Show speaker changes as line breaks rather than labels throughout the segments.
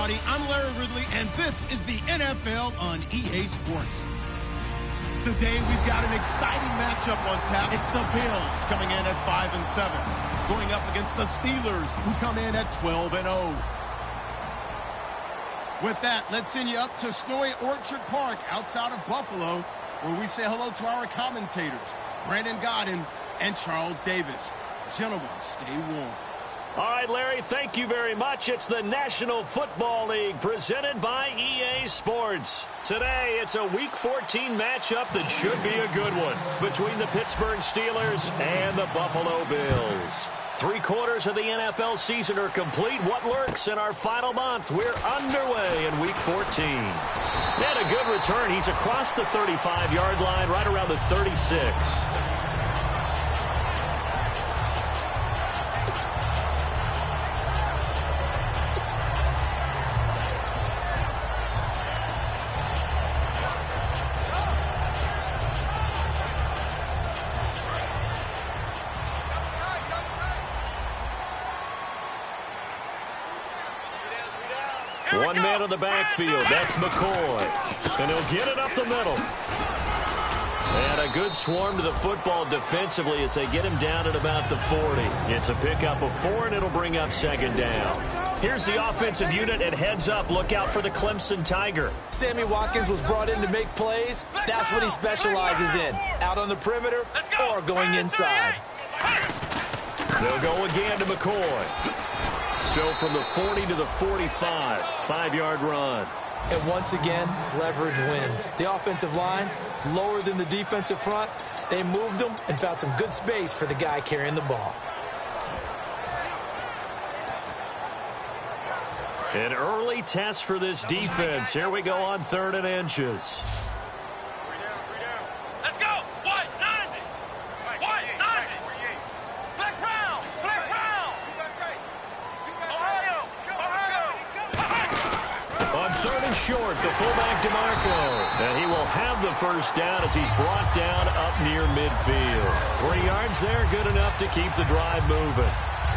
everybody. I'm Larry Ridley, and this is the NFL on EA Sports. Today, we've got an exciting matchup on tap. It's the Bills coming in at 5-7, going up against the Steelers, who come in at 12-0. With that, let's send you up to snowy Orchard Park outside of Buffalo, where we say hello to our commentators, Brandon Godden and Charles Davis. Gentlemen, stay warm.
All right, Larry, thank you very much. It's the National Football League presented by EA Sports. Today, it's a Week 14 matchup that should be a good one between the Pittsburgh Steelers and the Buffalo Bills. 3/4 of the NFL season are complete. What lurks in our final month? We're underway in Week 14. And a good return. He's across the 35-yard line, right around the 36. One man in the backfield. That's McCoy. And he'll get it up the middle. And a good swarm to the football defensively as they get him down at about the 40. It's a pickup of 4, and it'll bring up second down. Here's the offensive unit, and heads up. Look out for the Clemson Tiger.
Sammy Watkins was brought in to make plays. That's what he specializes in. Out on the perimeter or going inside.
They'll go again to McCoy. So from the 40 to the 45, 5-yard run.
And once again, leverage wins. The offensive line, lower than the defensive front. They moved them and found some good space for the guy carrying the ball.
An early test for this defense. Here we go on 3rd and inches.
Let's go! What? 90! What? 90! Flex round! Flex round! Ohio!
On 3rd and short, the fullback DeMarco. And he will have the first down as he's brought down up near midfield. 3 yards there, good enough to keep the drive moving.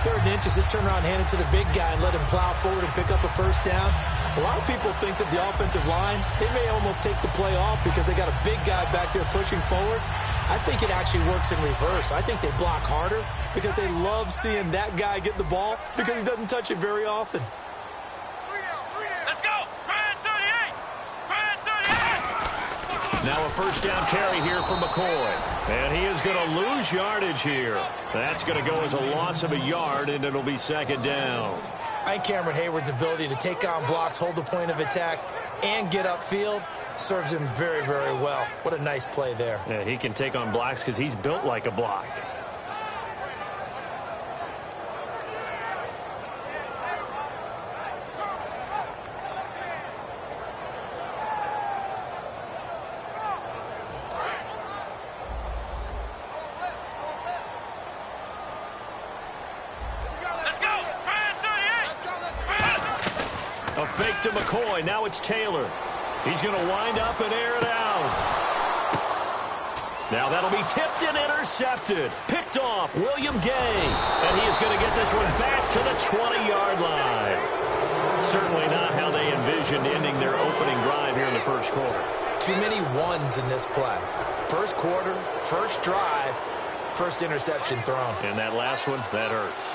3rd and inches, just turn around, hand it to the big guy, and let him plow forward and pick up a first down. A lot of people think that the offensive line, they may almost take the play off because they got a big guy back there pushing forward. I think it actually works in reverse. I think they block harder because they love seeing that guy get the ball because he doesn't touch it very often.
Let's go! Brand 38! Brand 38!
Now a first down carry here for McCoy. And he is going to lose yardage here. That's going to go as a loss of a yard, and it'll be second down.
I think Cameron Hayward's ability to take on blocks, hold the point of attack, and get upfield serves him very, very well. What a nice play there.
Yeah, he can take on blocks because he's built like a block. A fake to McCoy. Now it's Taylor. He's going to wind up and air it out. Now that'll be tipped and intercepted. Picked off William Gay. And he is going to get this one back to the 20-yard line. Certainly not how they envisioned ending their opening drive here in the first quarter.
Too many ones in this play. First quarter, first drive, first interception thrown.
And that last one, that hurts.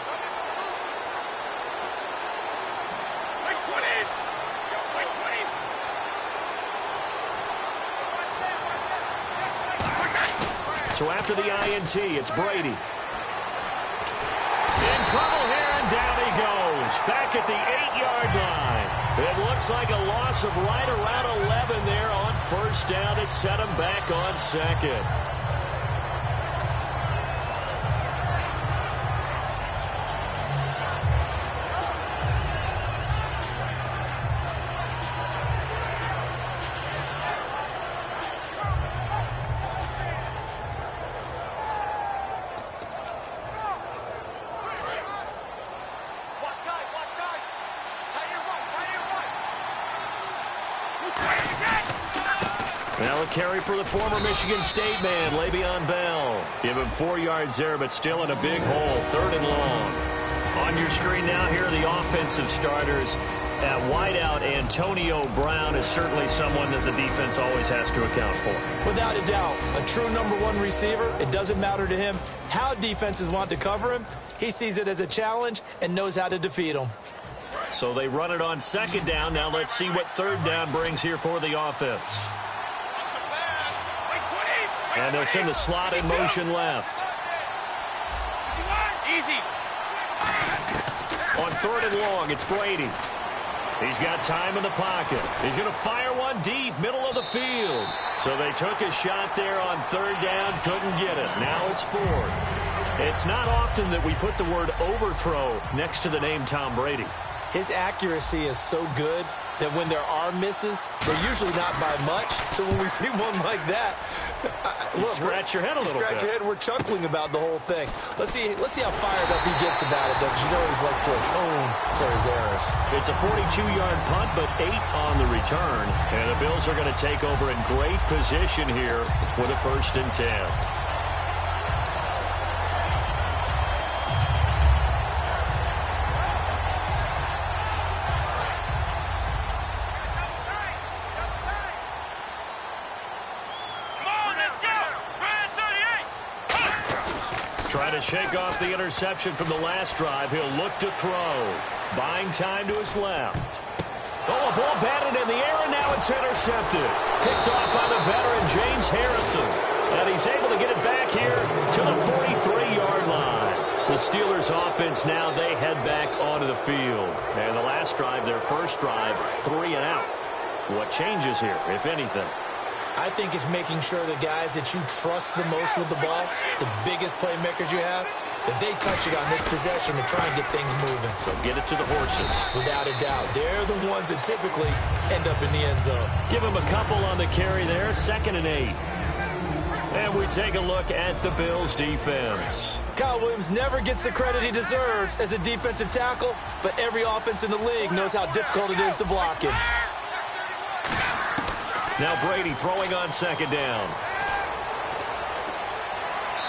So after the INT, it's Brady. In trouble here, and down he goes. Back at the 8-yard line. It looks like a loss of right around 11 there on first down to set him back on second. Now a carry for the former Michigan State man, Le'Veon Bell. Give him 4 yards there, but still in a big hole, 3rd and long. On your screen now, here are the offensive starters. At wideout, Antonio Brown is certainly someone that the defense always has to account for.
Without a doubt, a true #1 receiver. It doesn't matter to him how defenses want to cover him. He sees it as a challenge and knows how to defeat them.
So they run it on second down. Now let's see what third down brings here for the offense. And they'll send the slot in motion left.
Easy.
On third and long, it's Brady. He's got time in the pocket. He's going to fire one deep, middle of the field. So they took a shot there on third down, couldn't get it. Now it's fourth. It's not often that we put the word overthrow next to the name Tom Brady.
His accuracy is so good that when there are misses, they're usually not by much. So when we see one like that, look,
scratch your head a little bit.
Scratch your head. We're chuckling about the whole thing. Let's see how fired up he gets about it, though, because you know he likes to atone for his errors.
It's a 42-yard punt, but 8 on the return. And the Bills are going to take over in great position here with a 1st and 10. Trying to shake off the interception from the last drive. He'll look to throw. Buying time to his left. Oh, a ball batted in the air, and now it's intercepted. Picked off by the veteran, James Harrison. And he's able to get it back here to the 43-yard line. The Steelers' offense now, they head back onto the field. And the last drive, their first drive, 3 and out. What changes here, if anything?
I think it's making sure the guys that you trust the most with the ball, the biggest playmakers you have, that they touch it on this possession to try and get things moving.
So get it to the horses.
Without a doubt. They're the ones that typically end up in the end zone.
Give him a couple on the carry there. 2nd and 8. And we take a look at the Bills' defense.
Kyle Williams never gets the credit he deserves as a defensive tackle, but every offense in the league knows how difficult it is to block him.
Now Brady throwing on 2nd down.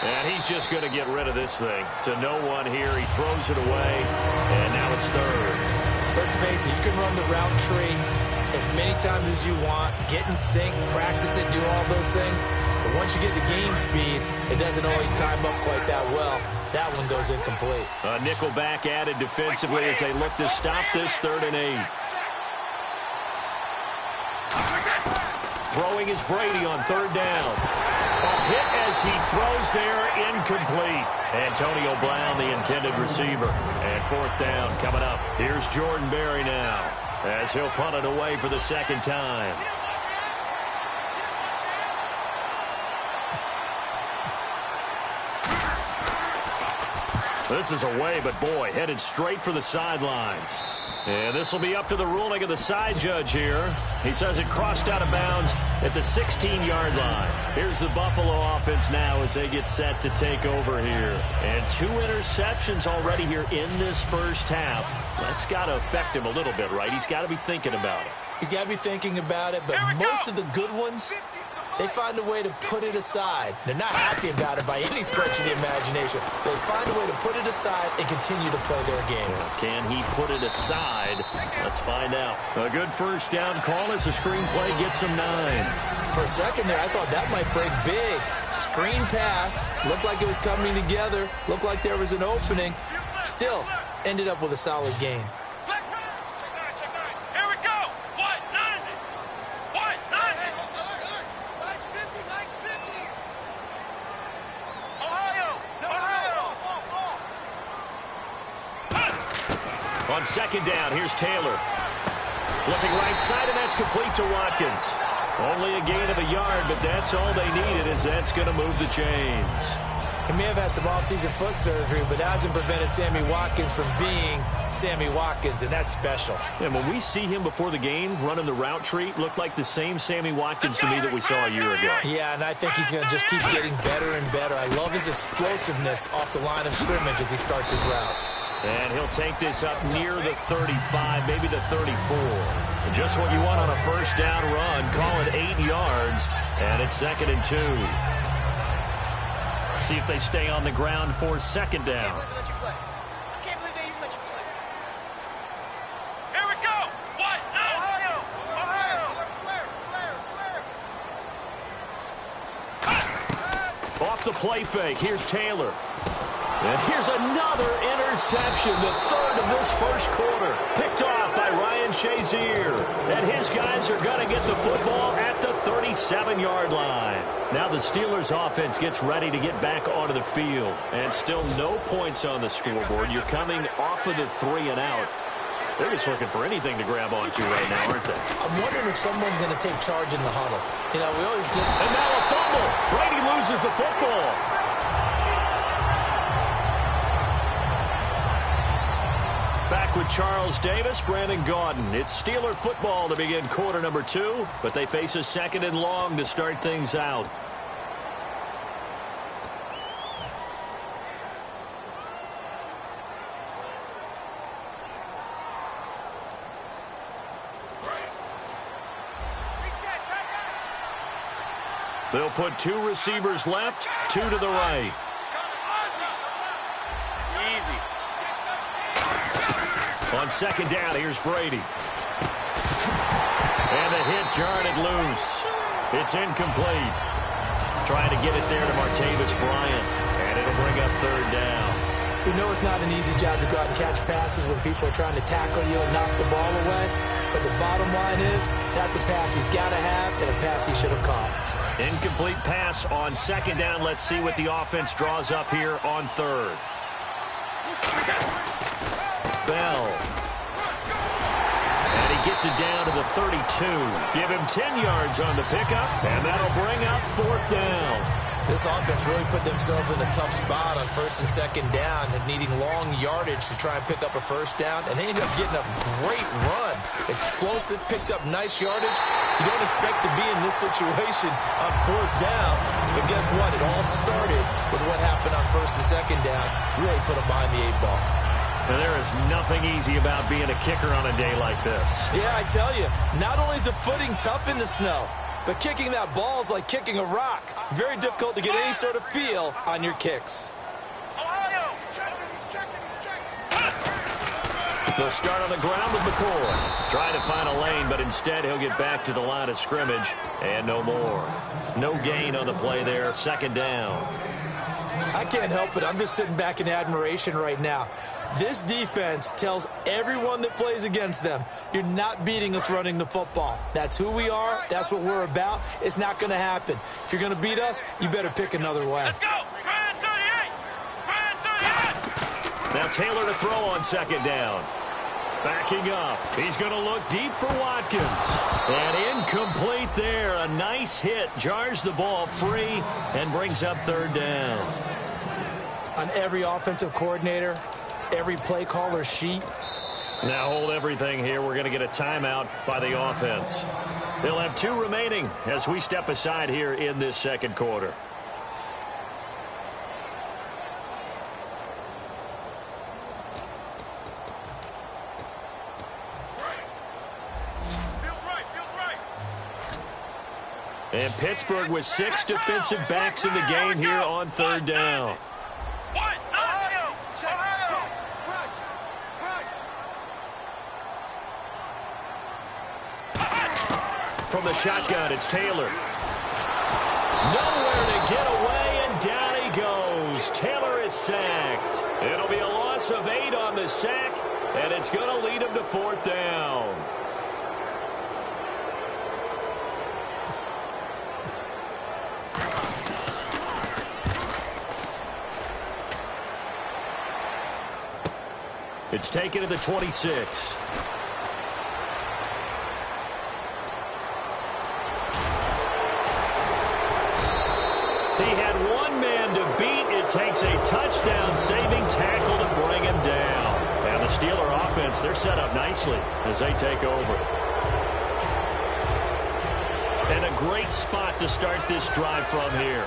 And he's just going to get rid of this thing. To no one here. He throws it away. And now it's 3rd.
Let's face it, you can run the route tree as many times as you want. Get in sync, practice it, do all those things. But once you get to game speed, it doesn't always time up quite that well. That one goes incomplete.
A nickel back added defensively as they look to stop this 3rd and 8. Throwing is Brady on 3rd down. A hit as he throws there, incomplete. Antonio Brown, the intended receiver. And 4th down coming up. Here's Jordan Berry now as he'll punt it away for the 2nd time. This is away, but boy, headed straight for the sidelines. And this will be up to the ruling of the side judge here. He says it crossed out of bounds at the 16-yard line. Here's the Buffalo offense now as they get set to take over here. And 2 interceptions already here in this first half. That's got to affect him a little bit, right? He's got to be thinking about it.
He's got to be thinking about it, but most of the good ones, they find a way to put it aside. They're not happy about it by any stretch of the imagination. They find a way to put it aside and continue to play their game.
Can he put it aside? Let's find out. A good 1st down call as the screenplay gets him 9.
For a second there, I thought that might break big. Screen pass. Looked like it was coming together. Looked like there was an opening. Still, ended up with a solid game.
On 2nd down, here's Taylor. Looking right side, and that's complete to Watkins. Only a gain of a yard, but that's all they needed, as that's going to move the chains.
He may have had some offseason foot surgery, but that hasn't prevented Sammy Watkins from being Sammy Watkins, and that's special.
And when we see him before the game running the route tree, looked like the same Sammy Watkins to me that we saw a year ago.
Yeah, and I think he's going to just keep getting better and better. I love his explosiveness off the line of scrimmage as he starts his routes.
And he'll take this up near the 35, maybe the 34. Just what you want on a 1st down run. Call it 8 yards, and it's 2nd and 2. See if they stay on the ground for 2nd down.
Here we go.
off the play fake. Here's Taylor. And here's another interception, the third of this first quarter. Picked off by Ryan Shazier. And his guys are going to get the football at the 37-yard line. Now the Steelers offense gets ready to get back onto the field. And still no points on the scoreboard. You're coming off of the 3-and-out. They're just looking for anything to grab onto right now, aren't they?
I'm wondering if someone's going to take charge in the huddle. You know, we always get...
And now a fumble. Brady loses the football. Back with Charles Davis, Brandon Gaudin. It's Steeler football to begin quarter number 2, but they face a 2nd and long to start things out. They'll put 2 receivers left, 2 to the right. On 2nd down, here's Brady. And the hit jarred it loose. It's incomplete. Trying to get it there to Martavis Bryant. And it'll bring up 3rd down.
We know it's not an easy job to go out and catch passes when people are trying to tackle you and knock the ball away. But the bottom line is, that's a pass he's got to have and a pass he should have caught.
Incomplete pass on 2nd down. Let's see what the offense draws up here on 3rd. Bell. And he gets it down to the 32. Give him 10 yards on the pickup, and that'll bring up 4th down.
This offense really put themselves in a tough spot on 1st and 2nd down and needing long yardage to try and pick up a 1st down, and they ended up getting a great run. Explosive, picked up nice yardage. You don't expect to be in this situation on 4th down, but guess what? It all started with what happened on 1st and 2nd down. Really put them behind the 8 ball.
And there is nothing easy about being a kicker on a day like this.
Yeah, I tell you, not only is the footing tough in the snow, but kicking that ball is like kicking a rock. Very difficult to get any sort of feel on your kicks.
They'll start on the ground with McCoy. Trying to find a lane, but instead he'll get back to the line of scrimmage. And no more. No gain on the play there. 2nd down.
I can't help it. I'm just sitting back in admiration right now. This defense tells everyone that plays against them, you're not beating us running the football. That's who we are. That's what we're about. It's not going to happen. If you're going to beat us, you better pick another way.
Let's go! Ryan 38! Ryan 38!
Now Taylor to throw on 2nd down. Backing up. He's going to look deep for Watkins. And incomplete there. A nice hit. Jars the ball free and brings up 3rd down.
On every offensive coordinator, every play caller sheet.
Now hold everything here. We're going to get a timeout by the offense. They'll have 2 remaining as we step aside here in this 2nd quarter. And Pittsburgh with 6 defensive backs in the game here on 3rd down. From the shotgun, it's Taylor. Nowhere to get away, and down he goes. Taylor is sacked. It'll be a loss of 8 on the sack, and it's going to lead him to 4th down. It's taken to the 26. He had one man to beat. It takes a touchdown-saving tackle to bring him down. And the Steeler offense, they're set up nicely as they take over. And a great spot to start this drive from here.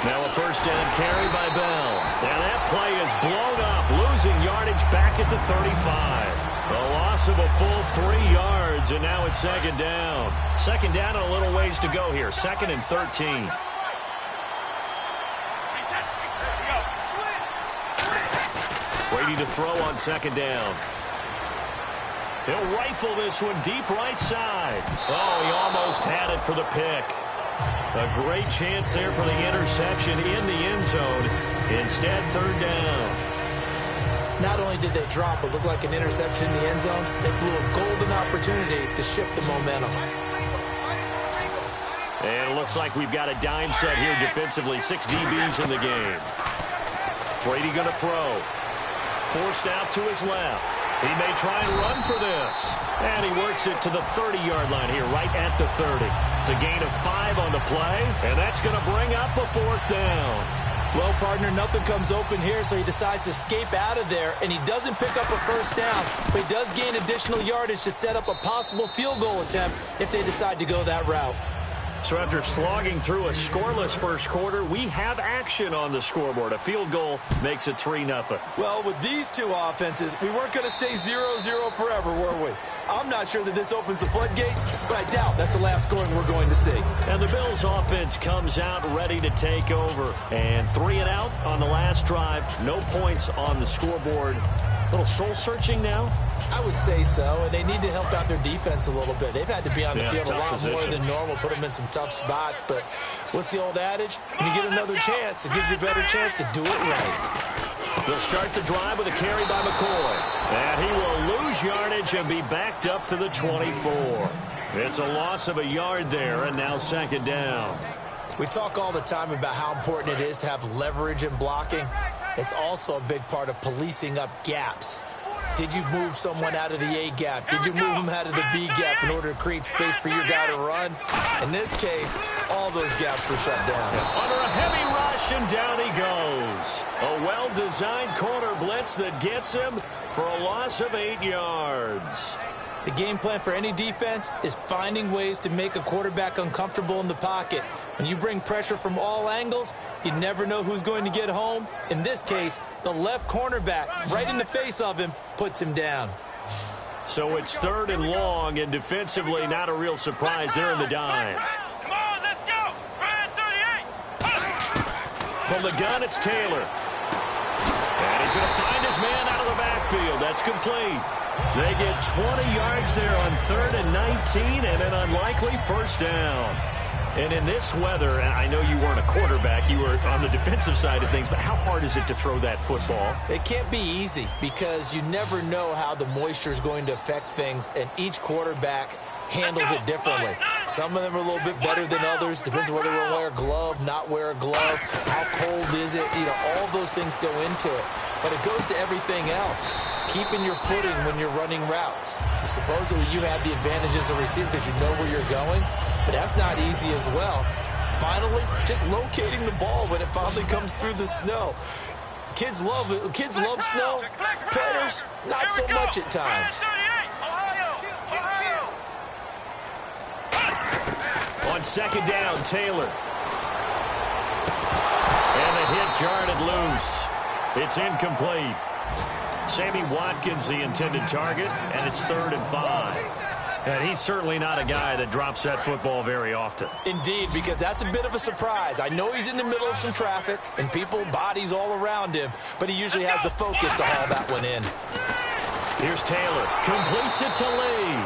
Now a 1st down carry by Bell. And that play is blown up, losing yardage back at the 35. A loss of a full 3 yards, and now it's 2nd down. 2nd down and a little ways to go here. 2nd and 13. Brady to throw on 2nd down. He'll rifle this one deep right side. Oh, he almost had it for the pick. A great chance there for the interception in the end zone. Instead, third down.
Not only did they drop what looked like an interception in the end zone, they blew a golden opportunity to shift the momentum.
And it looks like we've got a dime set here defensively. 6 DBs in the game. Brady going to throw. Forced out to his left. He may try and run for this. And he works it to the 30-yard line here, right at the 30. It's a gain of 5 on the play, and that's going to bring up a 4th down.
Well, partner, nothing comes open here, so he decides to escape out of there, and he doesn't pick up a first down, but he does gain additional yardage to set up a possible field goal attempt if they decide to go that route.
So after slogging through a scoreless first quarter, we have action on the scoreboard. A field goal makes it 3-0.
Well, with these two offenses, we weren't going to stay 0-0 forever, were we? I'm not sure that this opens the floodgates, but I doubt that's the last scoring we're going to see.
And the Bills offense comes out ready to take over. And 3 and out on the last drive. No points on the scoreboard. A little soul-searching now?
I would say so, and they need to help out their defense a little bit. They've had to be on the field a lot more than normal, put them in some tough spots. But what's the old adage? When you get another chance, it gives you a better chance to do it right.
They'll start the drive with a carry by McCoy. And he will lose yardage and be backed up to the 24. It's a loss of a yard there, and now 2nd down.
We talk all the time about how important it is to have leverage in blocking. It's also a big part of policing up gaps. Did you move someone out of the A gap? Did you move them out of the B gap in order to create space for your guy to run? In this case, all those gaps were shut down.
Under a heavy rush, and down he goes. A well-designed corner blitz that gets him for a loss of 8 yards.
The game plan for any defense is finding ways to make a quarterback uncomfortable in the pocket. When you bring pressure from all angles, you never know who's going to get home. In this case, the left cornerback, right in the face of him, puts him down.
So it's 3rd and long, and defensively, not a real surprise there in the dime.
Come on, let's go. Ryan 38.
From the gun, it's Taylor. And he's going to find his man out of the backfield. That's complete. They get 20 yards there on 3rd and 19, and an unlikely first down. And in this weather, I know you weren't a quarterback, you were on the defensive side of things, but how hard is it to throw that football?
It can't be easy because you never know how the moisture is going to affect things, and each quarterback handles it differently. Some of them are a little bit better than others. Depends on whether they'll wear a glove, not wear a glove. How cold is it? You know, all those things go into it. But it goes to everything else. Keeping your footing when you're running routes. Supposedly you have the advantage as a receiver because you know where you're going, but that's not easy as well. Finally, just locating the ball when it finally comes through the snow. Kids love it. Kids love snow. Players, not so much at times.
On 2nd down, Taylor. And the hit jarred it loose. It's incomplete. Sammy Watkins, the intended target, and it's 3rd and 5. And he's certainly not a guy that drops that football very often.
Indeed, because that's a bit of a surprise. I know he's in the middle of some traffic and people, bodies all around him, but he usually has the focus to haul that one in.
Here's Taylor. Completes it to Lee.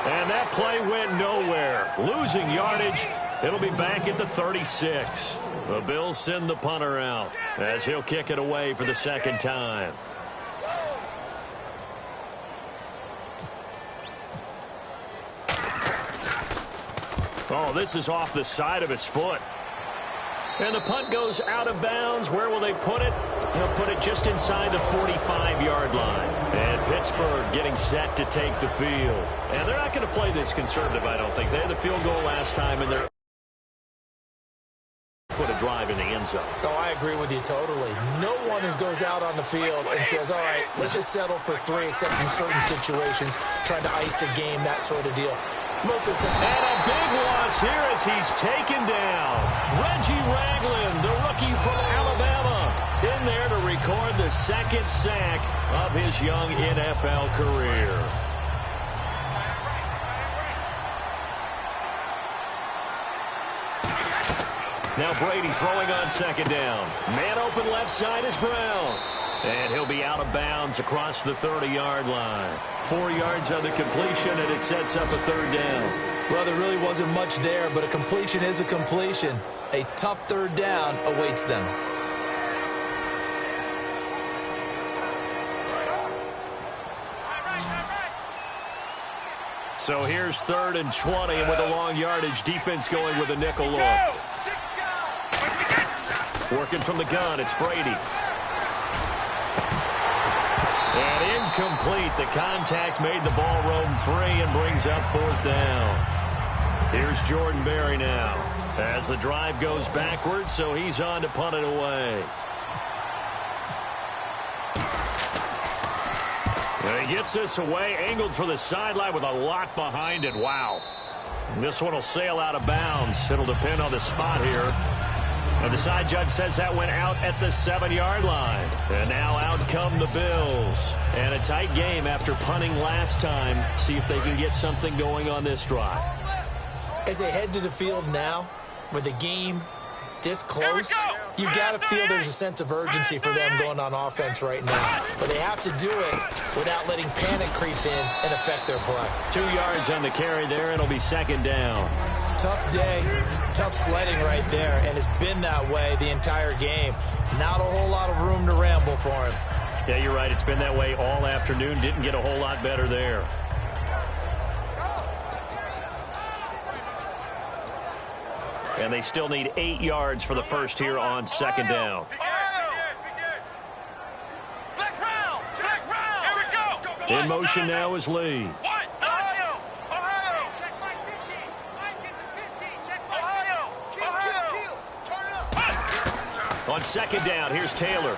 And that play went nowhere. Losing yardage. It'll be back at the 36. The Bills send the punter out as he'll kick it away for the 2nd time. Oh, this is off the side of his foot. And the punt goes out of bounds. Where will they put it? They'll put it just inside the 45-yard line. And Pittsburgh getting set to take the field. And they're not going to play this conservative, I don't think. They had the field goal last time, and they're put a drive in the end zone.
Oh, I agree with you totally. No one goes out on the field and says, all right, let's just settle for 3, except in certain situations, trying to ice a game, that sort of deal. Most of the time.
And a big loss here as he's taken down. Reggie Ragland, the rookie from Alabama, in there to record the 2nd sack of his young NFL career. Now Brady throwing on 2nd down. Man open left side is Brown. And he'll be out of bounds across the 30-yard line. 4 yards on the completion, and it sets up a third down.
Well, there really wasn't much there, but a completion is a completion. A tough third down awaits them.
So here's 3rd and 20, and with a long yardage, defense going with a nickel look. Working from the gun, it's Brady. And incomplete. The contact made the ball roam free and brings up 4th down. Here's Jordan Berry now as the drive goes backwards, so he's on to punt it away. And he gets this away, angled for the sideline with a lot behind it. Wow. And this one will sail out of bounds. It'll depend on the spot here. And the side judge says that went out at the 7-yard line. And now out come the Bills. And a tight game after punting last time. See if they can get something going on this drive.
As they head to the field now, with the game this close, you got to feel there's a sense of urgency for them going on offense right now. But they have to do it without letting panic creep in and affect their play.
2 yards on the carry there. It'll be 2nd down.
Tough day, tough sledding right there, and it's been that way the entire game. Not a whole lot of room to ramble for him.
Yeah, you're right. It's been that way all afternoon. Didn't get a whole lot better there. And they still need 8 yards for the first here on 2nd down. In motion now is Lee. On 2nd down, here's Taylor.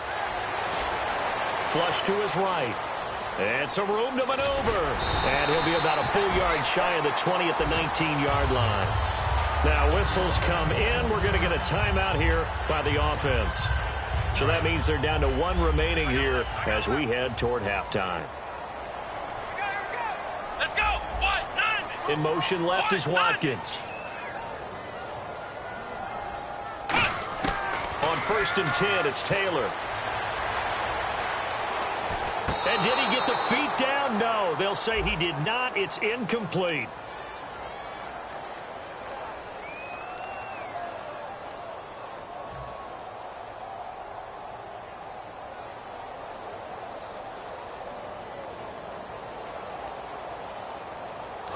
Flush to his right. And some room to maneuver. And he'll be about a full yard shy of the 20 at the 19-yard line. Now whistles come in. We're going to get a timeout here by the offense. So that means they're down to 1 remaining here as we head toward halftime.
Let's go.
In motion left is Watkins. On 1st and 10, it's Taylor. And did he get the feet down? No, they'll say he did not. It's incomplete.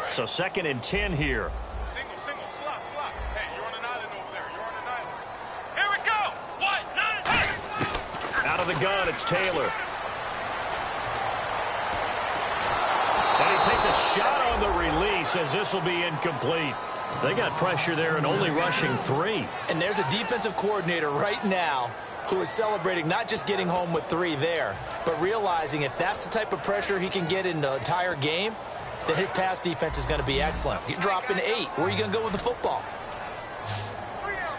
So 2nd and 10 here.
Single, slot. Hey, you're on an island over there. You're on an island. Here we go. 1, 9,
Out of the gun, it's Taylor. And he takes a shot on the release as this will be incomplete. They got pressure there and only rushing 3.
And there's a defensive coordinator right now who is celebrating not just getting home with 3 there, but realizing if that's the type of pressure he can get in the entire game, then his pass defense is going to be excellent. You're dropping 8. Where are you going to go with the football?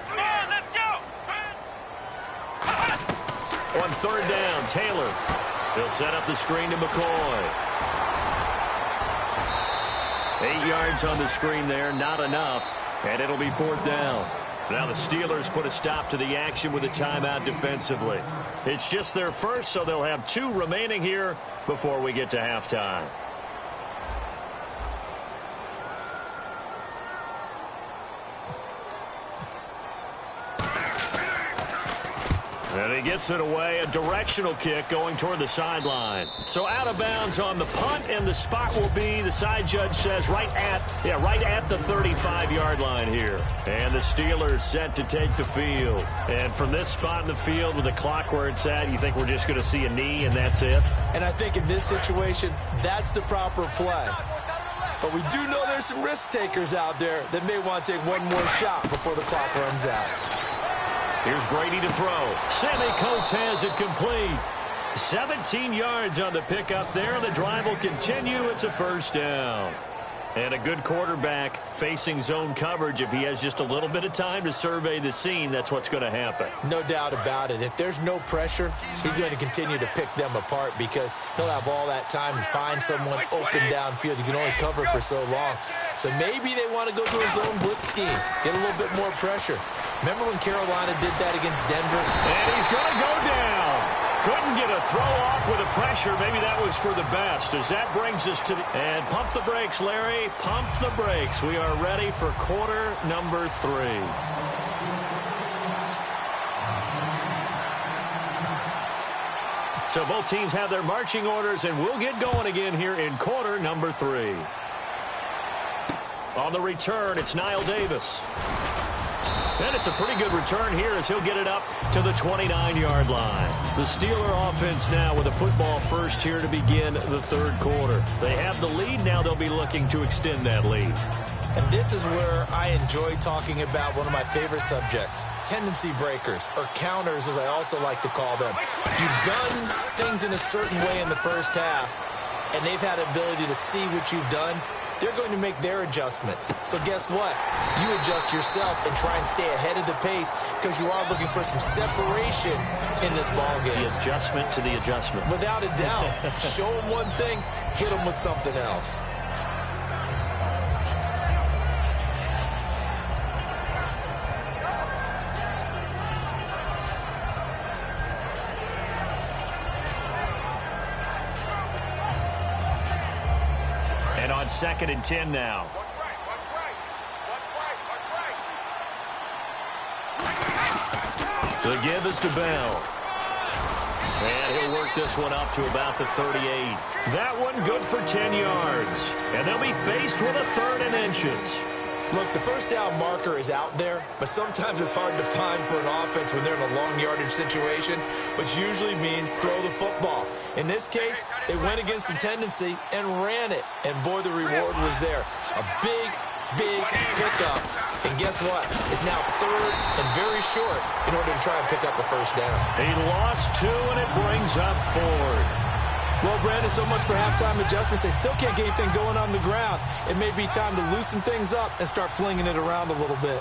Come on, let's go.
On 3rd down, Taylor. He'll set up the screen to McCoy. 8 yards on the screen there, not enough. And it'll be 4th down. Now the Steelers put a stop to the action with a timeout defensively. It's just their first, so they'll have 2 remaining here before we get to halftime. And he gets it away, a directional kick going toward the sideline. So out of bounds on the punt, and the spot will be, the side judge says, right at the 35-yard line here. And the Steelers set to take the field. And from this spot in the field with the clock where it's at, you think we're just going to see a knee and that's it?
And I think in this situation, that's the proper play. But we do know there's some risk takers out there that may want to take one more shot before the clock runs out.
Here's Brady to throw. Sammy Coates has it complete. 17 yards on the pickup there. The drive will continue. It's a 1st down. And a good quarterback facing zone coverage. If he has just a little bit of time to survey the scene, that's what's going to happen.
No doubt about it. If there's no pressure, he's going to continue to pick them apart because he'll have all that time to find someone open downfield. You can only cover for so long. So maybe they want to go to a zone blitz scheme, get a little bit more pressure. Remember when Carolina did that against Denver?
And he's going to go down. Couldn't get a throw off with the pressure. Maybe that was for the best, as that brings us to the... And pump the brakes, Larry. Pump the brakes. We are ready for quarter number 3. So both teams have their marching orders, and we'll get going again here in quarter number 3. On the return, it's Niall Davis. And it's a pretty good return here as he'll get it up to the 29-yard line. The Steeler offense now with a football first here to begin the third quarter. They have the lead. Now they'll be looking to extend that lead.
And this is where I enjoy talking about one of my favorite subjects, tendency breakers, or counters as I also like to call them. You've done things in a certain way in the first half, and they've had the ability to see what you've done. They're going to make their adjustments. So guess what? You adjust yourself and try and stay ahead of the pace because you are looking for some separation in this ball game.
The adjustment to the adjustment.
Without a doubt. Show them one thing, hit them with something else.
And on 2nd and 10 now.
What's right? What's right? What's right?
The give is to Bell. And he'll work this one up to about the 38. That one good for 10 yards. And they'll be faced with a 3rd and inches.
Look, the first down marker is out there, but sometimes it's hard to find for an offense when they're in a long yardage situation, which usually means throw the football. In this case, they went against the tendency and ran it, and boy, the reward was there. A big, big pickup, and guess what? It's now 3rd and very short in order to try and pick up a first down.
He lost 2, and it brings up 4th.
Well, Brandon, so much for halftime adjustments. They still can't get anything going on the ground. It may be time to loosen things up and start flinging it around a little bit.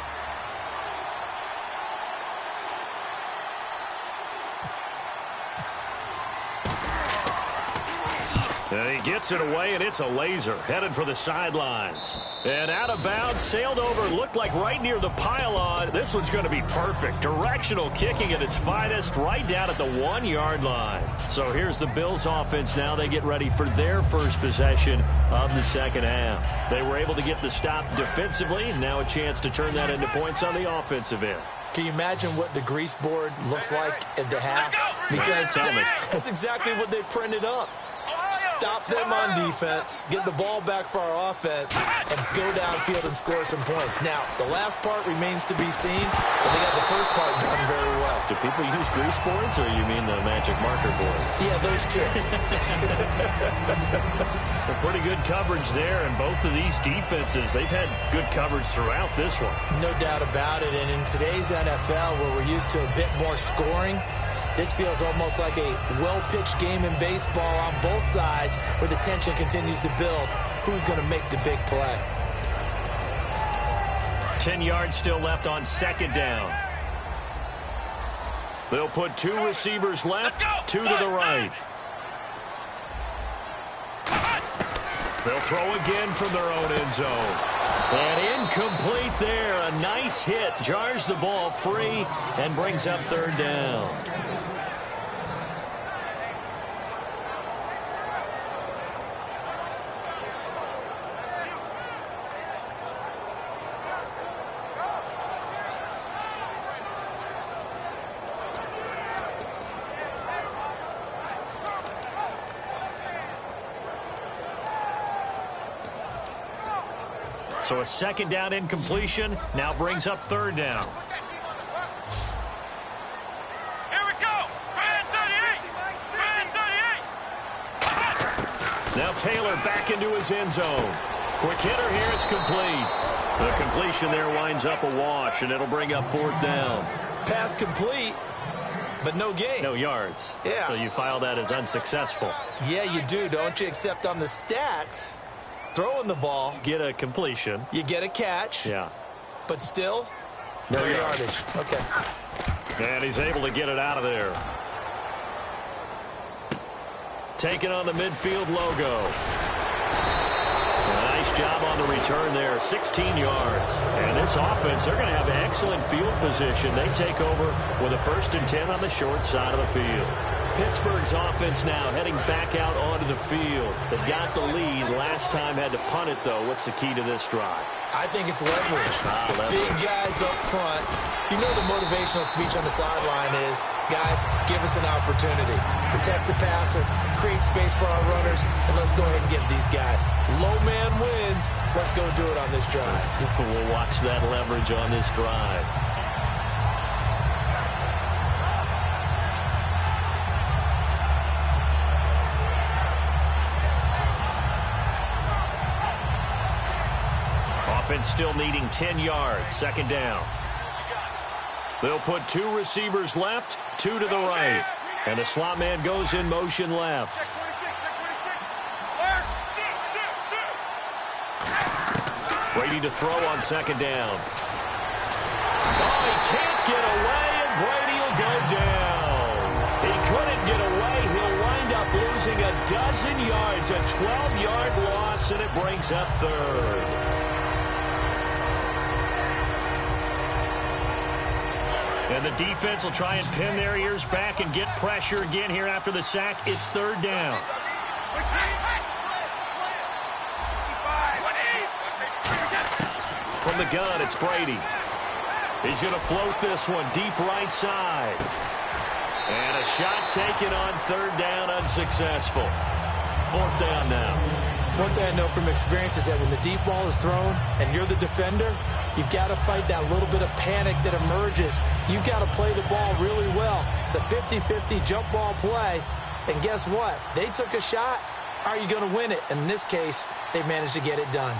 And he gets it away, and it's a laser headed for the sidelines. And out of bounds, sailed over, looked like right near the pylon. This one's going to be perfect. Directional kicking at its finest, right down at the 1-yard line. So here's the Bills offense now. They get ready for their first possession of the second half. They were able to get the stop defensively, and now a chance to turn that into points on the offensive end.
Can you imagine what the grease board looks like at the half? Because that's exactly what they printed up. Stop them on defense, get the ball back for our offense, and go downfield and score some points. Now, the last part remains to be seen, but they got the first part done very well.
Do people use grease boards, or you mean the magic marker boards?
Yeah, those two.
Pretty good coverage there, and both of these defenses, they've had good coverage throughout this one.
No doubt about it, and in today's NFL, where we're used to a bit more scoring, this feels almost like a well-pitched game in baseball on both sides where the tension continues to build. Who's going to make the big play?
10 yards still left on 2nd down. They'll put 2 receivers left, 2 to the right. They'll throw again from their own end zone. And incomplete there. A nice hit. Jars the ball free and brings up 3rd down. So a 2nd down incompletion now brings up 3rd down.
Here we go. 38.
Now Taylor back into his end zone. Quick hitter here. It's complete. The completion there winds up a wash, and it'll bring up 4th down.
Pass complete, but no gain.
No yards.
Yeah.
So you file that as unsuccessful.
Yeah, you do, don't you? Except on the stats, throwing the ball,
Get a completion.
you get a catch.
Yeah.
But still, no yardage. Okay.
And he's able to get it out of there. Taking on the midfield logo. Nice job on the return there. 16 yards. And this offense, they're going to have excellent field position. They take over with a 1st and 10 on the short side of the field. Pittsburgh's offense now heading back out onto the field. They've got the lead. Last time had to punt it, though. What's the key to this drive?
I think it's leverage.
Leverage.
Big guys up front. You know the motivational speech on the sideline is, guys, give us an opportunity. Protect the passer, create space for our runners, and let's go ahead and get these guys. Low man wins. Let's go do it on this drive.
We'll watch that leverage on this drive. Offense still needing 10 yards. Second down. They'll put 2 receivers left, 2 to the right. And the slot man goes in motion left. Brady to throw on second down. Oh, he can't get away, and Brady will go down. He couldn't get away. He'll wind up losing a dozen yards, a 12-yard loss, and it brings up third. And the defense will try and pin their ears back and get pressure again here after the sack. It's third down. From the gun, it's Brady. He's going to float this one deep right side. And a shot taken on third down, unsuccessful. Fourth down now.
One thing I know from experience is that when the deep ball is thrown and you're the defender, you've got to fight that little bit of panic that emerges. You've got to play the ball really well. It's a 50-50 jump ball play. And guess what? They took a shot. How are you going to win it? And in this case, they managed to get it done.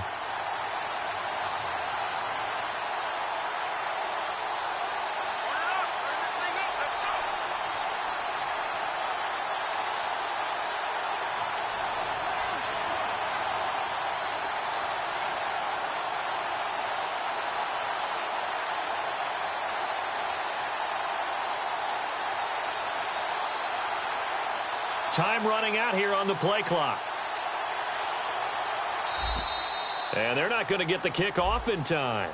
Time running out here on the play clock. And they're not going to get the kick off in time.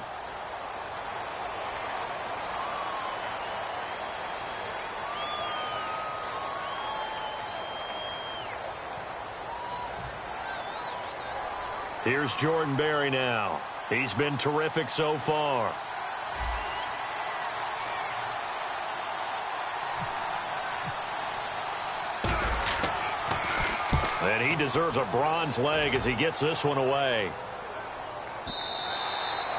Here's Jordan Berry now. He's been terrific so far. And he deserves a bronze leg as he gets this one away.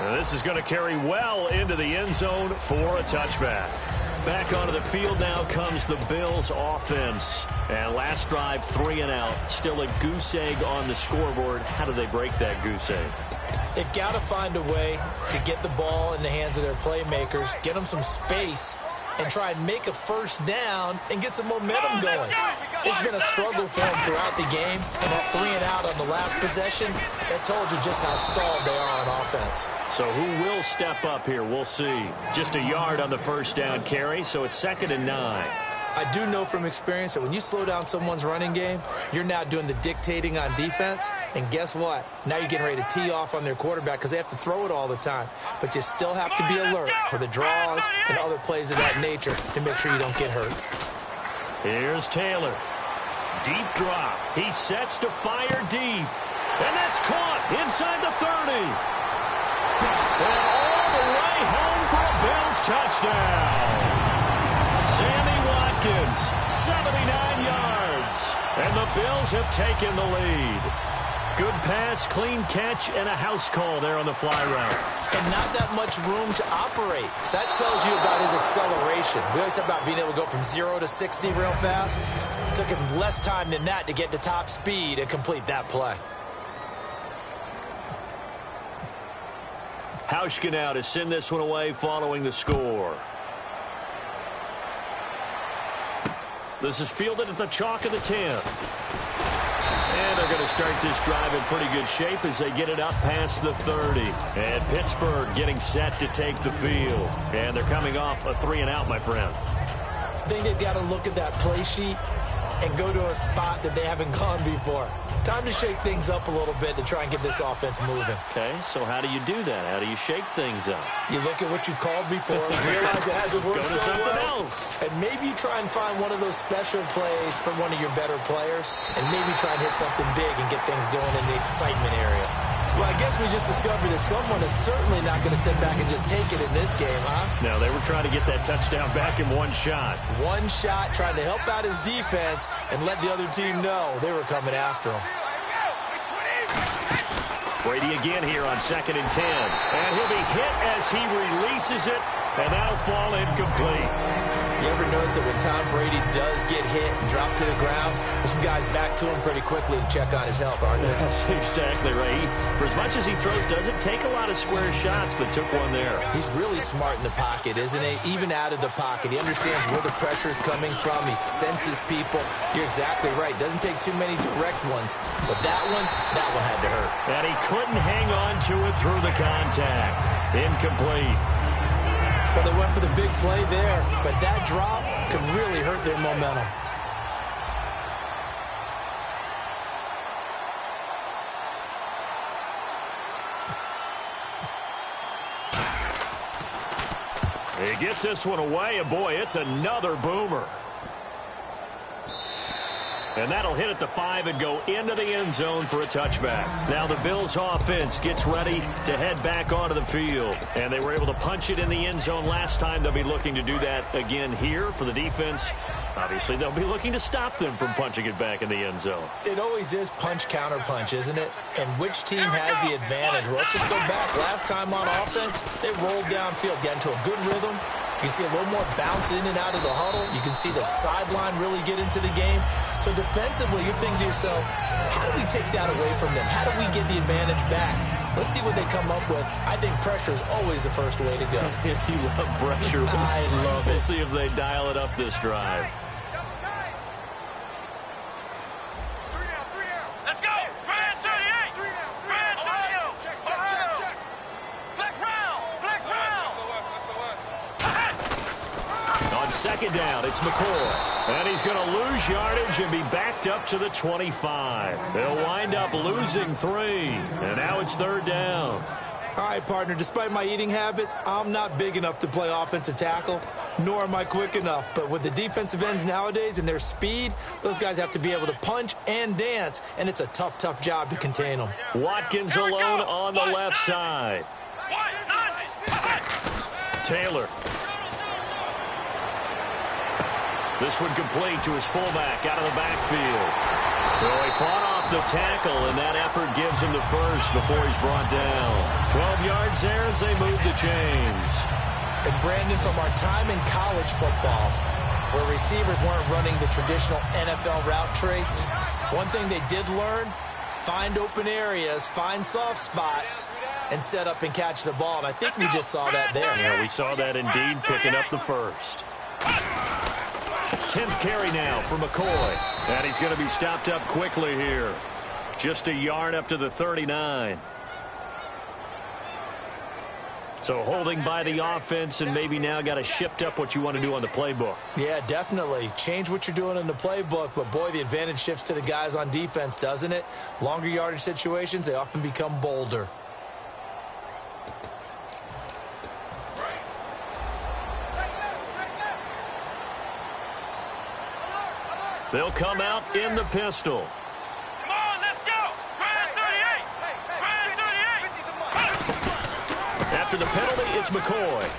And this is going to carry well into the end zone for a touchback. Back onto the field now comes the Bills offense. And last drive, 3 and out. Still a goose egg on the scoreboard. How do they break that goose egg?
They've got to find a way to get the ball in the hands of their playmakers, get them some space, and try and make a first down and get some momentum going. It's been a struggle for them throughout the game, and that 3 and out on the last possession, that told you just how stalled they are on offense.
So who will step up here? We'll see. Just a yard on the first down carry, so it's 2nd and 9.
I do know from experience that when you slow down someone's running game, you're now doing the dictating on defense. And guess what? Now you're getting ready to tee off on their quarterback because they have to throw it all the time. But you still have to be alert for the draws and other plays of that nature to make sure you don't get hurt.
Here's Taylor. Deep drop. He sets to fire deep. And that's caught inside the 30. And all the way home for a Bills touchdown. Sammy Watkins, 79 yards. And the Bills have taken the lead. Good pass, clean catch, and a house call there on the fly route.
And not that much room to operate. So that tells you about his acceleration. We always talk about being able to go from 0 to 60 real fast. It took him less time than that to get to top speed and complete that play.
Hauschka now to send this one away following the score. This is fielded at the chalk of the 10. And they're going to start this drive in pretty good shape as they get it up past the 30. And Pittsburgh getting set to take the field. And they're coming off a 3 and out, my friend.
I think they've got to look at that play sheet and go to a spot that they haven't gone before. Time to shake things up a little bit to try and get this offense moving.
Okay, so how do you do that? How do you shake things up?
You look at what you've called before, realize it hasn't worked
Go to
so
something
well,
else.
and maybe you try and find one of those special plays from one of your better players, and maybe try and hit something big and get things going in the excitement area. Well, I guess we just discovered that someone is certainly not going to sit back and just take it in this game, huh?
No, they were trying to get that touchdown back in one shot.
One shot, trying to help out his defense and let the other team know they were coming after him.
Brady again here on 2nd and 10. And he'll be hit as he releases it, and that'll fall incomplete.
You ever notice that when Tom Brady does get hit and drop to the ground, there's some guys back to him pretty quickly to check on his health, aren't there?
That's exactly right. For as much as he throws, doesn't take a lot of square shots, but took one there.
He's really smart in the pocket, isn't he? Even out of the pocket. He understands where the pressure is coming from. He senses people. You're exactly right. Doesn't take too many direct ones. But that one had to hurt.
And he couldn't hang on to it through the contact. Incomplete.
Well, they went for the big play there, but that drop could really hurt their momentum.
He gets this one away, and boy, it's another boomer. And that'll hit at the 5 and go into the end zone for a touchback. Now the Bills offense gets ready to head back onto the field. And they were able to punch it in the end zone last time. They'll be looking to do that again here for the defense. Obviously, they'll be looking to stop them from punching it back in the end zone.
It always is punch, counter punch, isn't it? And which team has the advantage? Well, let's just go back. Last time on offense, they rolled downfield, got into a good rhythm. You can see a little more bounce in and out of the huddle. You can see the sideline really get into the game. So defensively, you're thinking to yourself, how do we take that away from them? How do we get the advantage back? Let's see what they come up with. I think pressure is always the first way to go.
You love pressure.
I love it.
We'll see if they dial it up this drive.
Let's go! Brand 38! Brand 38! Check, check, check, check! Flex round! Flex round!
On 2nd down, it's McCoy. And he's going to lose yardage and be backed up to the 25. They'll wind up losing 3. And now it's 3rd down.
All right, partner, despite my eating habits, I'm not big enough to play offensive tackle, nor am I quick enough. But with the defensive ends nowadays and their speed, those guys have to be able to punch and dance, and it's a tough, tough job to contain them.
Watkins alone on the left side. Taylor. This one complete to his fullback out of the backfield. So he fought off the tackle, and that effort gives him the first before he's brought down. 12 yards there as they move the chains.
And Brandon, from our time in college football, where receivers weren't running the traditional NFL route tree, one thing they did learn, find open areas, find soft spots, and set up and catch the ball. And I think we just saw that there.
Yeah, we saw that indeed, picking up the first. 10th carry now for McCoy. And he's going to be stopped up quickly here. Just a yard up to the 39. So holding by the offense, and maybe now got to shift up what you want to do on the playbook.
Yeah, definitely. Change what you're doing in the playbook, but boy, the advantage shifts to the guys on defense, doesn't it? Longer yardage situations, they often become bolder.
They'll come out in the pistol.
Come on, let's go! Brand 38! Brand 38!
After the penalty, it's McCoy.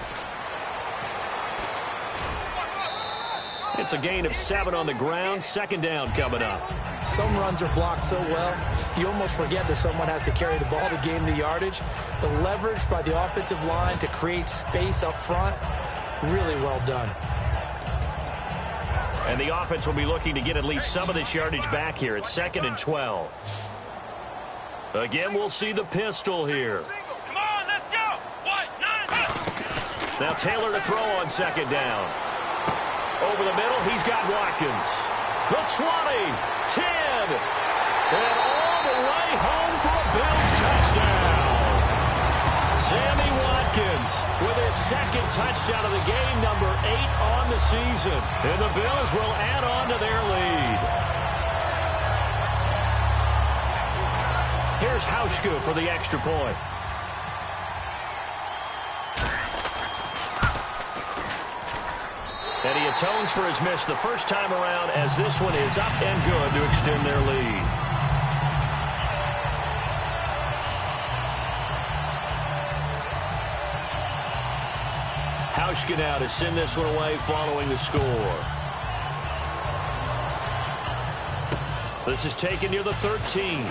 It's a gain of 7 on the ground. 2nd down coming up.
Some runs are blocked so well, you almost forget that someone has to carry the ball to gain the yardage. The leverage by the offensive line to create space up front, really well done.
And the offense will be looking to get at least some of this yardage back here. It's 2nd and 12. Again, we'll see the pistol here.
Come on, let's go! 1, 9,
Now Taylor to throw on 2nd down. Over the middle, he's got Watkins. The 20, 10, and all the way home for a Bills touchdown. Sammy Watkins with his second touchdown of the game, number 8 on the season. And the Bills will add on to their lead. Here's Hauschka for the extra point. And he atones for his miss the first time around, as this one is up and good to extend their lead. Hauschka now to send this one away following the score. This is taken near the 13.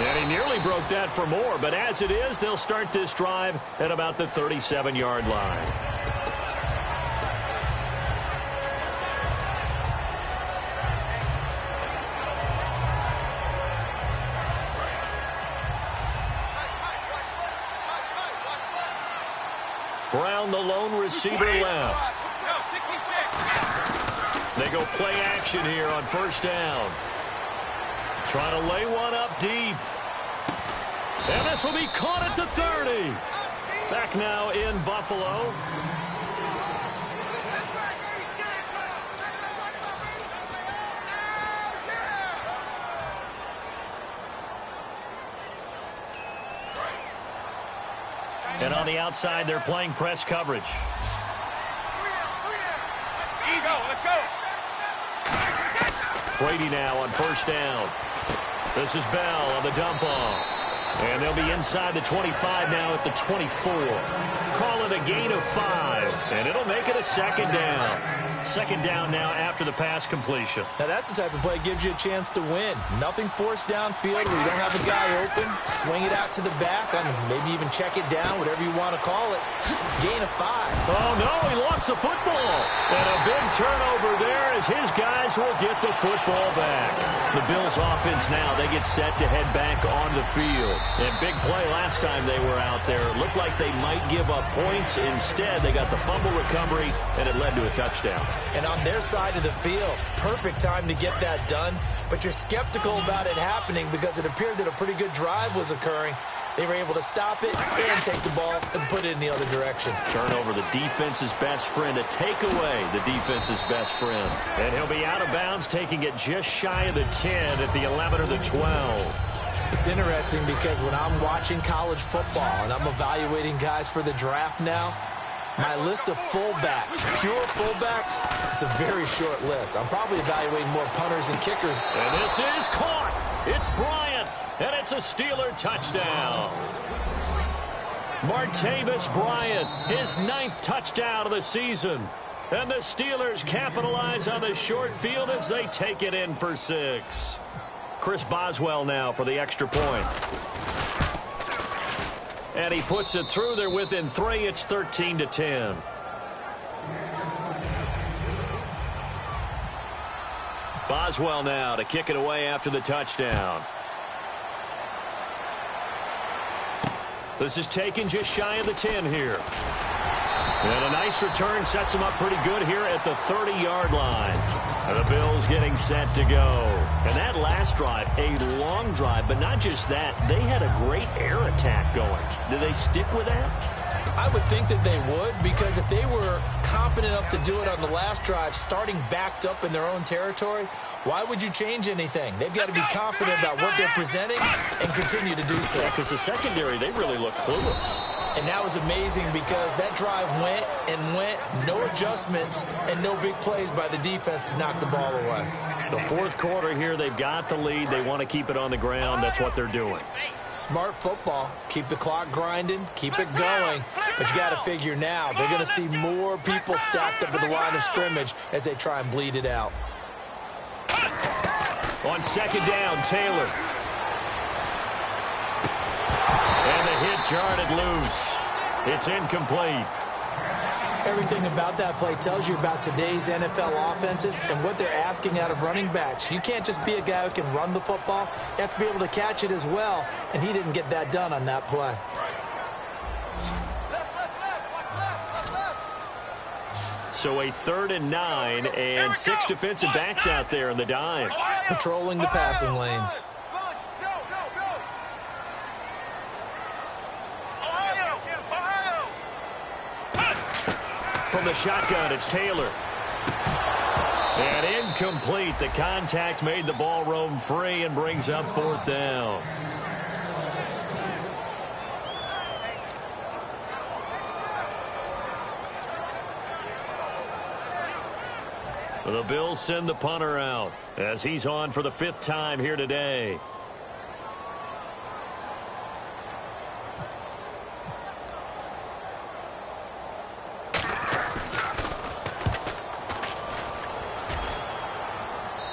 And he nearly broke that for more, but as it is, they'll start this drive at about the 37-yard line. Brown, the lone receiver, left. They go play action here on first down. Trying to lay one up deep. And this will be caught at the 30. Back now in Buffalo. And on the outside, they're playing press coverage.
Let's go.
Brady now on first down. This is Bell on the dump off. And they'll be inside the 25 now at the 24. Call it a gain of 5. And it'll make it a second down. Second down now after the pass completion.
Now that's the type of play that gives you a chance to win. Nothing forced downfield where you don't have a guy open. Swing it out to the back, and maybe even check it down, whatever you want to call it. Gain of 5.
Oh, no, he lost the football. And a big turnover there as his guys will get the football back. The Bills offense now, they get set to head back on the field. And big play last time they were out there. It looked like they might give up points. Instead, they got the fumble recovery, and it led to a touchdown.
And on their side of the field, perfect time to get that done. But you're skeptical about it happening because it appeared that a pretty good drive was occurring. They were able to stop it and take the ball and put it in the other direction.
Turnover, the defense's best friend. A takeaway, the defense's best friend. And he'll be out of bounds, taking it just shy of the 10 at the 11 or the 12.
It's interesting because when I'm watching college football and I'm evaluating guys for the draft now, my list of fullbacks, pure fullbacks, it's a very short list. I'm probably evaluating more punters and kickers.
And this is caught. It's Bryant, and it's a Steeler touchdown. Martavis Bryant, his 9th touchdown of the season. And the Steelers capitalize on the short field as they take it in for 6. Chris Boswell now for the extra point. And he puts it through. They're within 3. It's 13-10. Boswell now to kick it away after the touchdown. This is taken just shy of the 10 here. And a nice return sets him up pretty good here at the 30-yard line. And the Bills getting set to go. And that last drive, a long drive, but not just that. They had a great air attack going. Do they stick with that?
I would think that they would, because if they were confident enough to do it on the last drive, starting backed up in their own territory, why would you change anything? They've got to be confident about what they're presenting and continue to do so.
Yeah, because the secondary, they really look clueless.
And that was amazing because that drive went and went, no adjustments, and no big plays by the defense to knock the ball away.
The fourth quarter here, they've got the lead. They want to keep it on the ground. That's what they're doing.
Smart football. Keep the clock grinding, keep it going. But you got to figure now, they're going to see more people stacked up at the line of scrimmage as they try and bleed it out.
On second down, Taylor. And the hit jarred loose. It's incomplete.
Everything about that play tells you about today's NFL offenses and what they're asking out of running backs. You can't just be a guy who can run the football. You have to be able to catch it as well, and he didn't get that done on that play.
So a 3rd and 9, and 6 defensive backs out there in the dime.
Patrolling the passing lanes.
From the shotgun, it's Taylor. And incomplete. The contact made the ball roam free and brings up 4th down. The Bills send the punter out as he's on for the 5th time here today.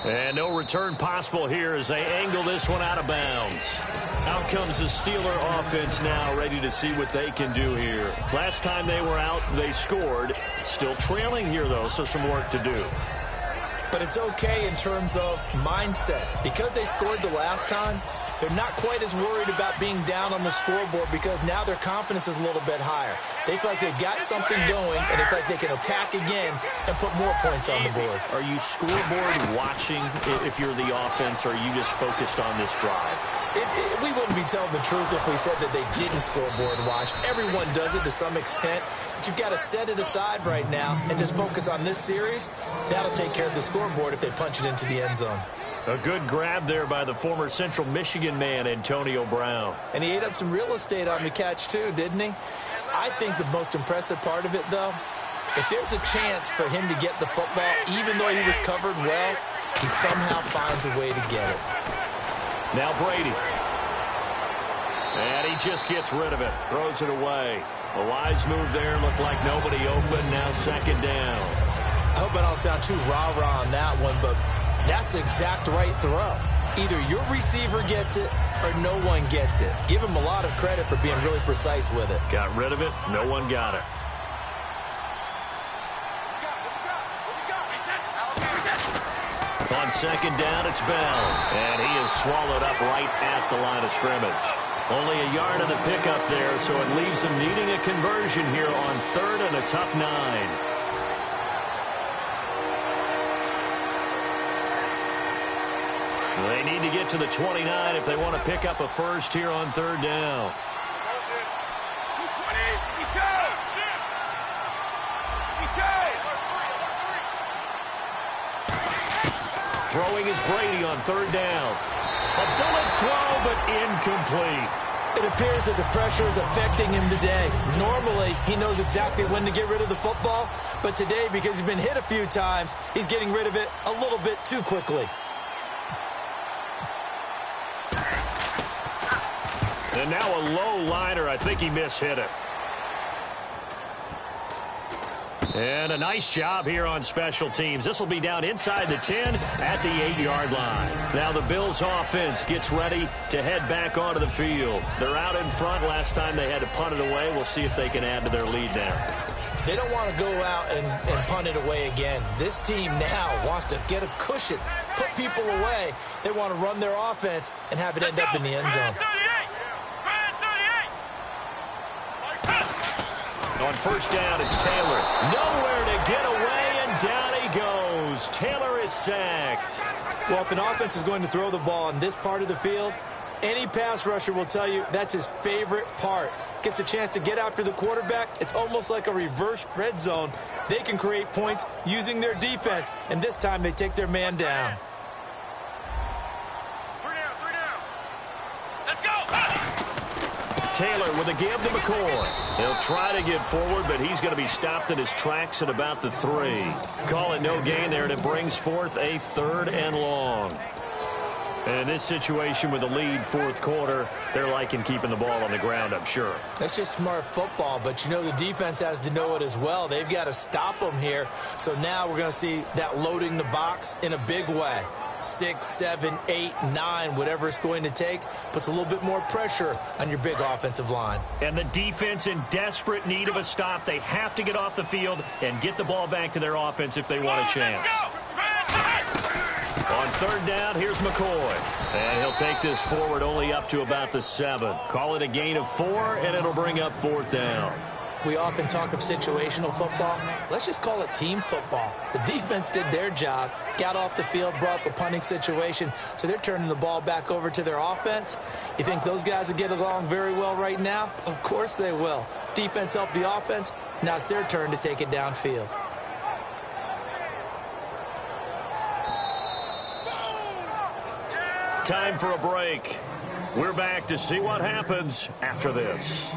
And no return possible here as they angle this one out of bounds. Out comes the Steeler offense now, ready to see what they can do here. Last time they were out, they scored. Still trailing here, though, so some work to do.
But it's okay in terms of mindset. Because they scored the last time, they're not quite as worried about being down on the scoreboard because now their confidence is a little bit higher. They feel like they've got something going, and they feel like they can attack again and put more points on the board.
Are you scoreboard watching if you're the offense, or are you just focused on this drive?
We wouldn't be telling the truth if we said that they didn't scoreboard watch. Everyone does it to some extent, but you've got to set it aside right now and just focus on this series. That'll take care of the scoreboard if they punch it into the end zone.
A good grab there by the former Central Michigan man, Antonio Brown.
And he ate up some real estate on the catch, too, didn't he? I think the most impressive part of it, though, if there's a chance for him to get the football, even though he was covered well, he somehow finds a way to get it.
Now Brady. And he just gets rid of it. Throws it away. A wise move there. Looked like nobody open. Now 2nd down.
I hope I don't sound too rah-rah on that one, but that's the exact right throw. Either your receiver gets it or no one gets it. Give him a lot of credit for being really precise with it.
Got rid of it. No one got it. On 2nd down, it's Bell. And he is swallowed up right at the line of scrimmage. Only a yard of the pickup there, so it leaves them needing a conversion here on 3rd and a tough 9. They need to get to the 29 if they want to pick up a first here on 3rd down. Throwing is Brady on 3rd down. A bullet throw, but incomplete.
It appears that the pressure is affecting him today. Normally, he knows exactly when to get rid of the football, but today, because he's been hit a few times, he's getting rid of it a little bit too quickly.
And now a low liner. I think he mishit it. And a nice job here on special teams. This will be down inside the 10 at the 8-yard line. Now the Bills offense gets ready to head back onto the field. They're out in front. Last time they had to punt it away. We'll see if they can add to their lead now.
They don't want to go out and punt it away again. This team now wants to get a cushion, put people away. They want to run their offense and have it end up in the end zone.
On 1st down, it's Taylor. Nowhere to get away, and down he goes. Taylor is sacked.
Well, if an offense is going to throw the ball on this part of the field, any pass rusher will tell you that's his favorite part. Gets a chance to get after the quarterback. It's almost like a reverse red zone. They can create points using their defense, and this time they take their man down.
Taylor with a give to McCoy. He'll try to get forward, but he's going to be stopped in his tracks at about the 3. Call it no gain there, and it brings forth a 3rd and long. And in this situation with the lead 4th quarter, they're liking keeping the ball on the ground, I'm sure.
That's just smart football, but you know the defense has to know it as well. They've got to stop them here. So now we're going to see that loading the box in a big way. 6, 7, 8, 9, whatever it's going to take, puts a little bit more pressure on your big offensive line.
And the defense in desperate need of a stop. They have to get off the field and get the ball back to their offense if they want a chance. On 3rd down, here's McCoy. And he'll take this forward only up to about the 7. Call it a gain of 4, and it'll bring up 4th down.
We often talk of situational football. Let's just call it team football. The defense did their job, got off the field, brought up a punting situation, so they're turning the ball back over to their offense. You think those guys will get along very well right now? Of course they will. Defense helped the offense. Now it's their turn to take it downfield.
Time for a break. We're back to see what happens after this.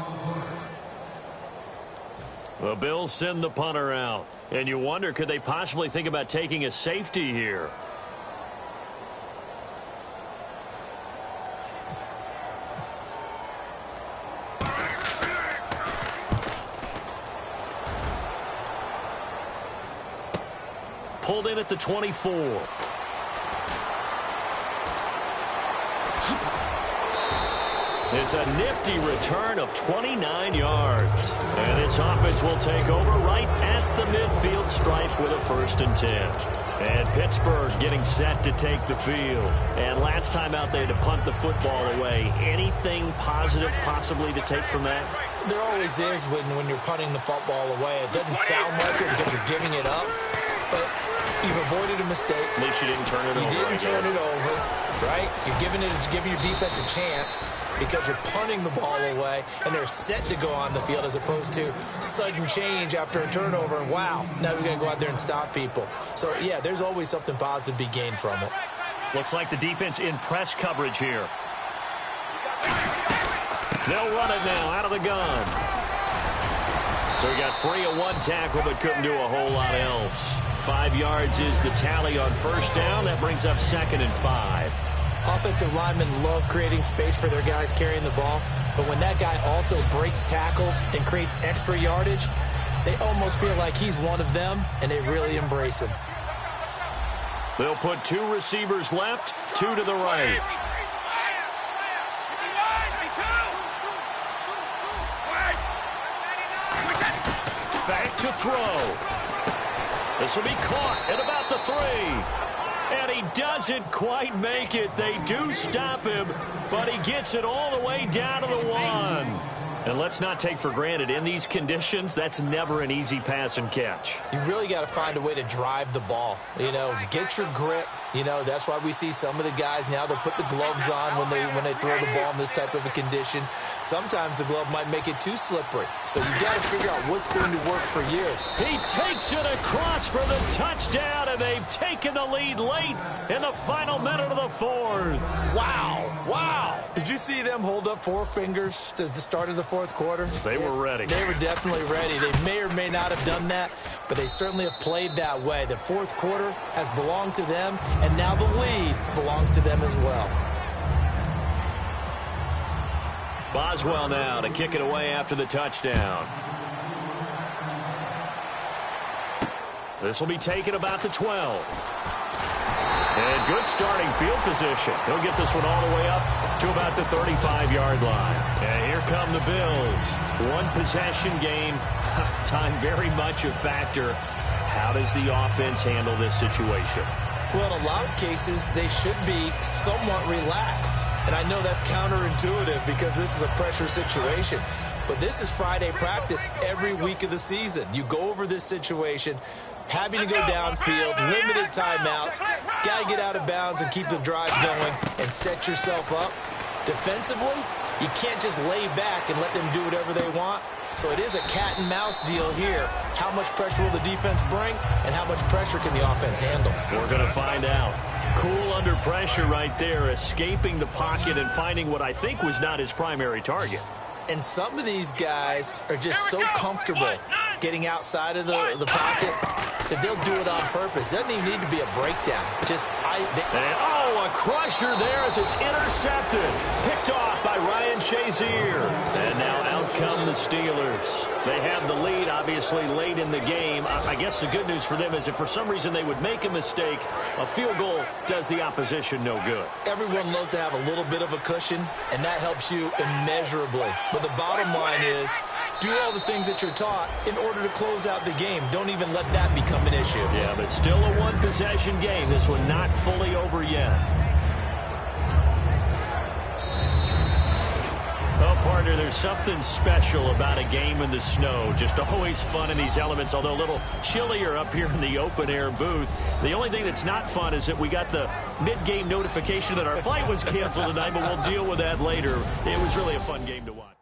The Bills send the punter out. And you wonder, could they possibly think about taking a safety here? Pulled in at the 24. It's a nifty return of 29 yards. And this offense will take over right at the midfield stripe with a 1st and 10. And Pittsburgh getting set to take the field. And last time out, they had to punt the football away. Anything positive possibly to take from that?
There always is when you're punting the football away. It doesn't sound like it because you're giving it up, but you've avoided a mistake.
At least you didn't turn it over.
You didn't turn it over, right? You're giving your defense a chance because you're punting the ball away, and they're set to go on the field as opposed to sudden change after a turnover. And wow, now we got to go out there and stop people. So, yeah, there's always something positive to be gained from it.
Looks like the defense in press coverage here. They'll run it now out of the gun. So he got free of one tackle but couldn't do a whole lot else. 5 yards is the tally on 1st down. That brings up 2nd and 5.
Offensive linemen love creating space for their guys carrying the ball, but when that guy also breaks tackles and creates extra yardage, they almost feel like he's one of them, and they really embrace him.
They'll put 2 receivers left, 2 to the right. Back to throw. This will be caught at about the 3. And he doesn't quite make it. They do stop him, but he gets it all the way down to the 1. And let's not take for granted, in these conditions, that's never an easy pass and catch.
You really got to find a way to drive the ball. You know, get your grip. You know, that's why we see some of the guys now, they'll put the gloves on when they throw the ball in this type of a condition. Sometimes the glove might make it too slippery. So you got to figure out what's going to work for you.
He takes it across for the touchdown, and they've taken the lead late in the final minute of the 4th.
Wow. Wow. Did you see them hold up 4 fingers to the start of the 4th quarter?
They were ready.
They were definitely ready. They may or may not have done that, but they certainly have played that way. The 4th quarter has belonged to them, and now the lead belongs to them as well.
Boswell now to kick it away after the touchdown. This will be taken about the 12. And good starting field position. He'll get this one all the way up to about the 35-yard line. And here come the Bills. 1 possession game. Time very much a factor. How does the offense handle this situation?
Well, in a lot of cases, they should be somewhat relaxed. And I know that's counterintuitive because this is a pressure situation. But this is Friday practice every week of the season. You go over this situation, having to go downfield, limited timeouts, got to get out of bounds and keep the drive going and set yourself up. Defensively, you can't just lay back and let them do whatever they want. So it is a cat and mouse deal here. How much pressure will the defense bring, and how much pressure can the offense handle?
We're going to find out. Cool under pressure right there, escaping the pocket and finding what I think was not his primary target.
And some of these guys are just so comfortable getting outside of the pocket that they'll do it on purpose. It doesn't even need to be a breakdown.
A crusher there as it's intercepted. Picked off by Ryan Shazier. And now out come the Steelers. They have the lead, obviously, late in the game. I guess the good news for them is if for some reason they would make a mistake, a field goal does the opposition no good.
Everyone loves to have a little bit of a cushion, and that helps you immeasurably. But the bottom line is, do all the things that you're taught in order to close out the game. Don't even let that become an issue.
Yeah, but still a one-possession game. This one not fully over yet. A Partner, there's something special about a game in the snow. Just always fun in these elements, although a little chillier up here in the open-air booth. The only thing that's not fun is that we got the mid-game notification that our flight was canceled tonight, but we'll deal with that later. It was really a fun game to watch.